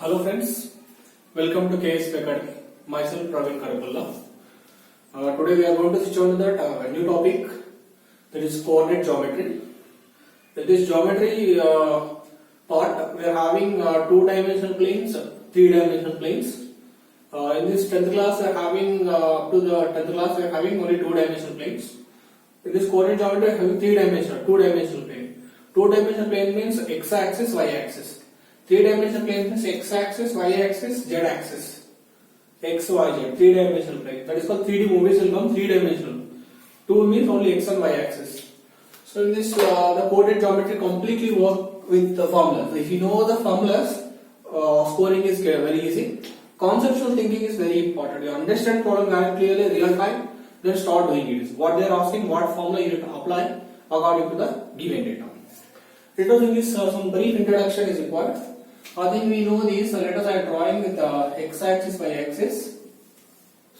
Hello friends, welcome to KSP Academy. Myself Praveen Karapulla. Today we are going to switch on to that new topic, that is coordinate geometry. In this geometry part, we are having two-dimensional planes, three-dimensional planes. In this 10th class, we are having up to the 10th class we are having only two-dimensional planes. In this coordinate geometry, we are having three-dimensional, two-dimensional plane. Two-dimensional plane means x-axis, y-axis. Three-dimensional plane means x-axis, y-axis, z-axis. X, Y, Z. Three-dimensional plane. That is called 3D movies will come three-dimensional. Two means only x and y-axis. So in this, the coordinate geometry completely work with the formulas. If you know the formulas, scoring is very easy. Conceptual thinking is very important. You understand problem very clearly, real time, then start doing it. What they are asking, what formula you need to apply according to the given data. Let us in this some brief introduction is required. I think we know these. Let us are drawing with x-axis, y-axis.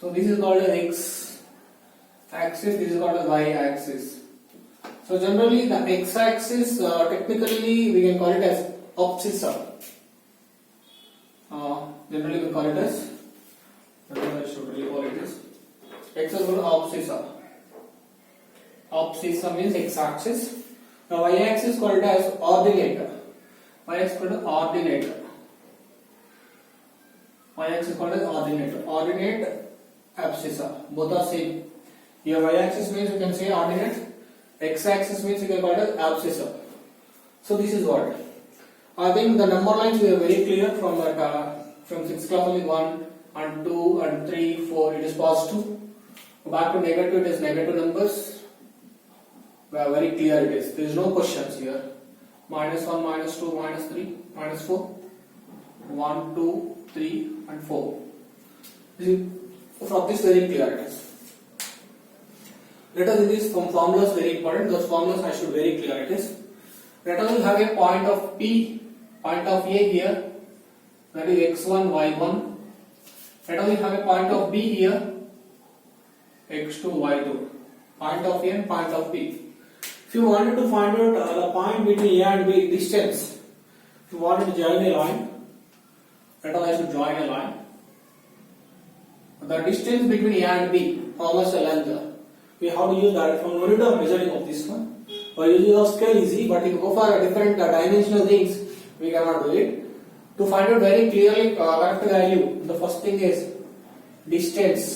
So this is called as x-axis. This is called as y-axis. So generally the x-axis technically we can call it as abscissa. Generally we call it as. I should really call it as x is called abscissa. Abscissa means x-axis. Now y-axis called as ordinate. Y-axis called as ordinate. Y-axis called as ordinate. Ordinate abscissa. Both are same. Here y-axis means you can say ordinate. X-axis means you can call it as abscissa. So this is what. I think the number lines we are very clear from that from 6th class only 1 and 2 and 3, 4 it is positive. Back to negative it is negative numbers. Very clear it is. There is no questions here. -1, -2, -3, -4. 1, 2, 3 and 4. From this very clear it is. Let us in this from formulas very important. Those formulas I should very clear it is. Let us have a point of P, point of A here. That is x1, y1. Let us have a point of B here. x2, y2. Point of A and point of P. If you wanted to find out the point between A and B distance, if you wanted to join a line, let us have to join a line. The distance between A and B, how much the length? We have to use that from no need of measuring of this one. By using of scale easy, but if you go for different dimensional things, we cannot do it. To find out very clearly correct value, the first thing is distance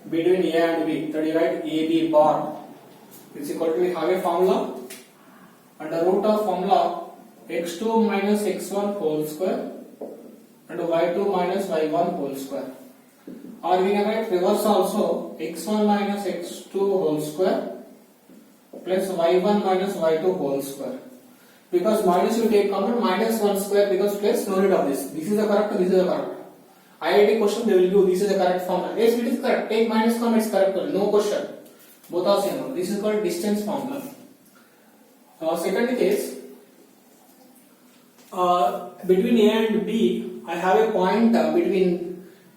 between A and B. That is right, AB bar is equal to, we have a formula, and the root of formula x2 minus x1 whole square and y2 minus y1 whole square. Or we can write reverse also, x1 minus x2 whole square plus y1 minus y2 whole square. Because minus you take common, minus 1 square because plus no need of this. This is the correct, this is the correct. IIT question they will give this is the correct formula. Yes, it is correct. Take minus common, it's correct. No question. Both are same. This is called distance formula. Second case, between A and B, I have a point between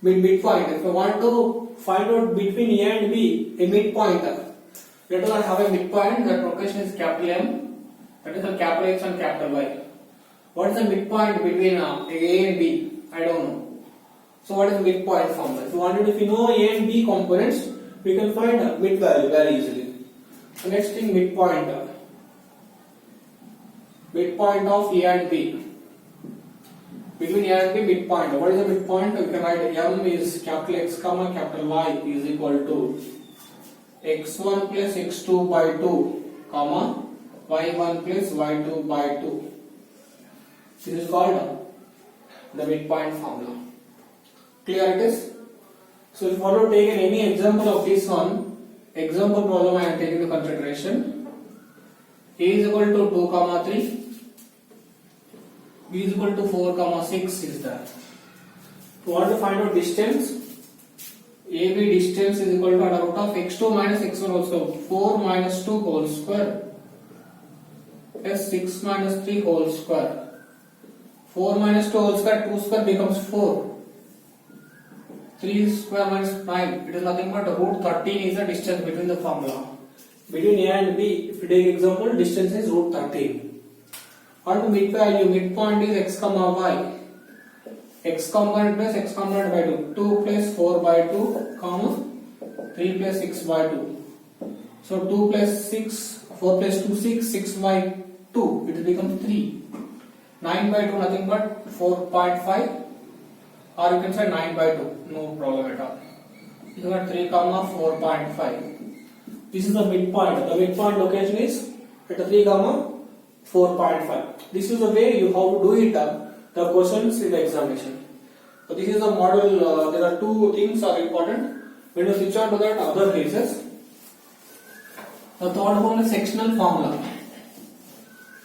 midpoint. If I want to find out between A and B a midpoint, let us have a midpoint. That location is capital M. That is a capital X and capital Y. What is the midpoint between A and B? I don't know. So what is the midpoint formula? If you know A and B components, we can find a mid value very easily. So next thing, midpoint. Midpoint of A and B. Between A and B, midpoint. What is the midpoint? We can write M is capital X comma capital Y is equal to x1 plus x2 by 2 comma y1 plus y2 by 2. This is called the midpoint formula. Clear it is? So if you want to take any example of this one, example problem I am taking into consideration. A is equal to 2 comma 3, B is equal to 4 comma 6 is there. If you want to find out distance, AB distance is equal to under root of x2 minus x1 also 4 minus 2 whole square plus 6 minus 3 whole square. 4 minus 2 whole square, 2 square becomes 4. 3 square minus 9, it is nothing but root 13 is the distance between the formula. Between A and B, if you take example, distance is root 13. and the mid value, midpoint is x comma y. X component plus x component by 2. 2 plus 4 by 2, comma 3 plus 6 by 2. So 2 plus 6, 4 plus 2, 6, 6 by 2, it becomes 3. 9 by 2, nothing but 4.5, or you can say 9 by 2, no problem at all. You got 3 comma 4.5. This is the midpoint. The midpoint location is at 3 comma 4.5. This is the way you have to do it. The questions in the examination. So this is the model. There are two things are important. When you switch on to that other cases. The third one is sectional formula.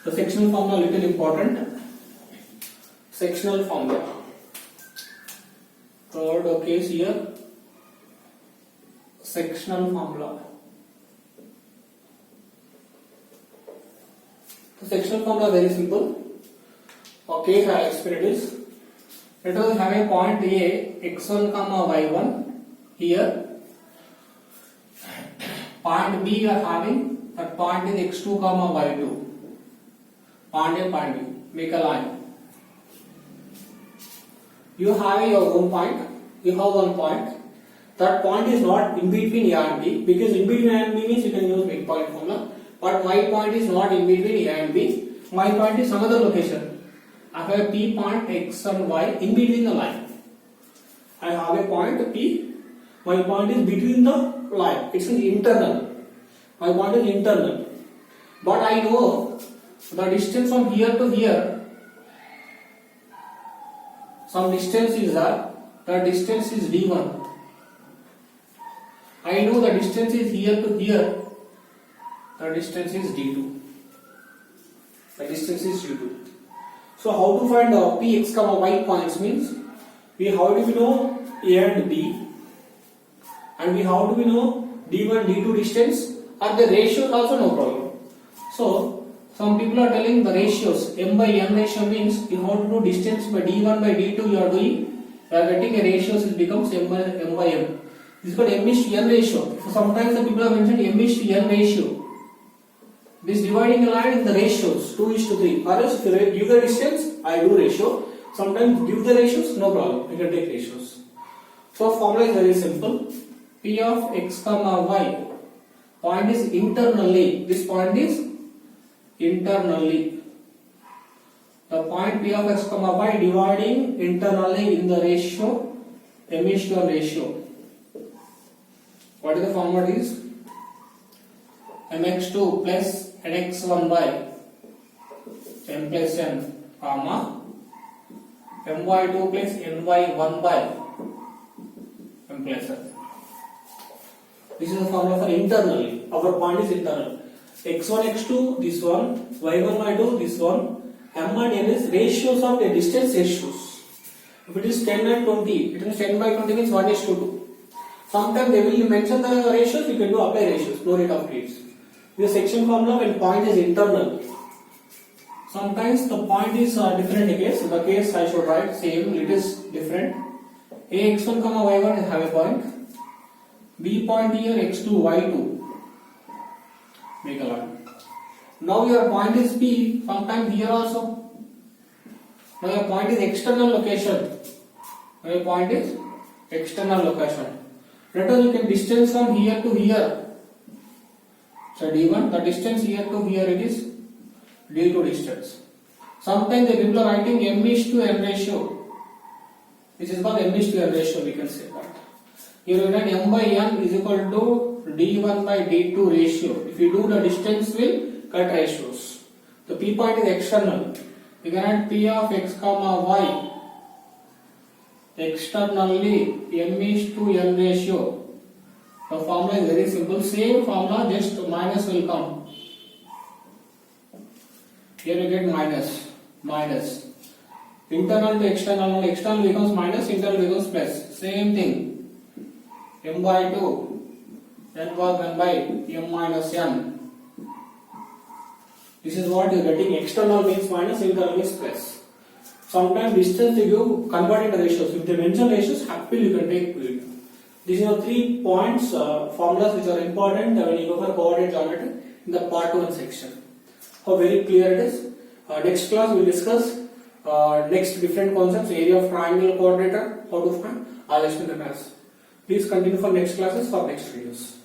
The sectional formula little important. Sectional formula. Third case here. Sectional formula. The sectional formula is very simple. Okay, I explain this. Let us have a point A, x1 comma y1 here. Point B we are having, that point is x2 comma y2. Point A, point B. Make a line. You have your own point. You have one point. That point is not in between A and B, because in between A and B means you can use midpoint formula. But my point is not in between A and B. My point is some other location. I have a P point x and y in between the line. I have a point P. My point is between the line. It's an internal. My point is internal. But I know the distance from here to here. Some distance is there. The distance is d1. I know the distance is here to here. The distance is d2. The distance is d2. So how to find p x comma y points means we have to know A and B, and we have to know d1 d2 distance, or the ratios also no problem. So some people are telling the ratios, m by n ratio means you have to do distance by d1 by d2 you are doing, you are getting a ratios, it becomes m by m. This is called m is to n ratio. So sometimes the people have mentioned m is to n ratio. This dividing a line in the ratios 2 is to 3. Or else if you give the distance, I do ratio. Sometimes give the ratios, no problem. You can take ratios. So formula is very simple. P of x comma y. Point is internally. This point is internally. The point P of x comma y dividing internally in the ratio m is to n ratio. What is the formula is? mx2 plus nx1 by m plus n, comma my2 plus ny1 by m plus n. This is the formula for internally. Our point is internal. x1, x2, this one, y1, y2, this one. M and n is ratios of the distance ratios. If it is 10 and 20, it means 10 by 20 means 1 is to 2. Sometimes they will mention the ratios, you can do apply ratios, no need of reads. The section formula when point is internal. Sometimes the point is different case. The case I should write same, it is different. A x1 comma y1 is have a point. B point here x2 y2. Make a line. Now your point is P. Sometimes here also. Now your point is external location. Now your point is external location. Let us look at distance from here to here. So d1, the distance here to here it is d2 distance. Sometimes the people are writing m is to n ratio. This is called m is to n ratio, we can say that. Here we write m by n is equal to d1 by d2 ratio. If you do the distance will cut ratios. The p point is external. We can write p of x comma y externally m is to n ratio. The formula is very simple. Same formula, just minus will come. Here you get minus. Internal to external, external becomes minus, internal becomes plus. Same thing. M by 2, n was 1 by m minus n. This is what you are getting. External means minus, internal means plus. Sometimes distance they give convert into ratios. If they mention ratios, happily you can take it. These are 3 points, formulas which are important when you go for coordinate geometry in the part 1 section. How very clear it is. Next class we will discuss next different concepts, area of triangle, quadrilateral, how to find. I'll explain the class. Please continue for next classes for next videos.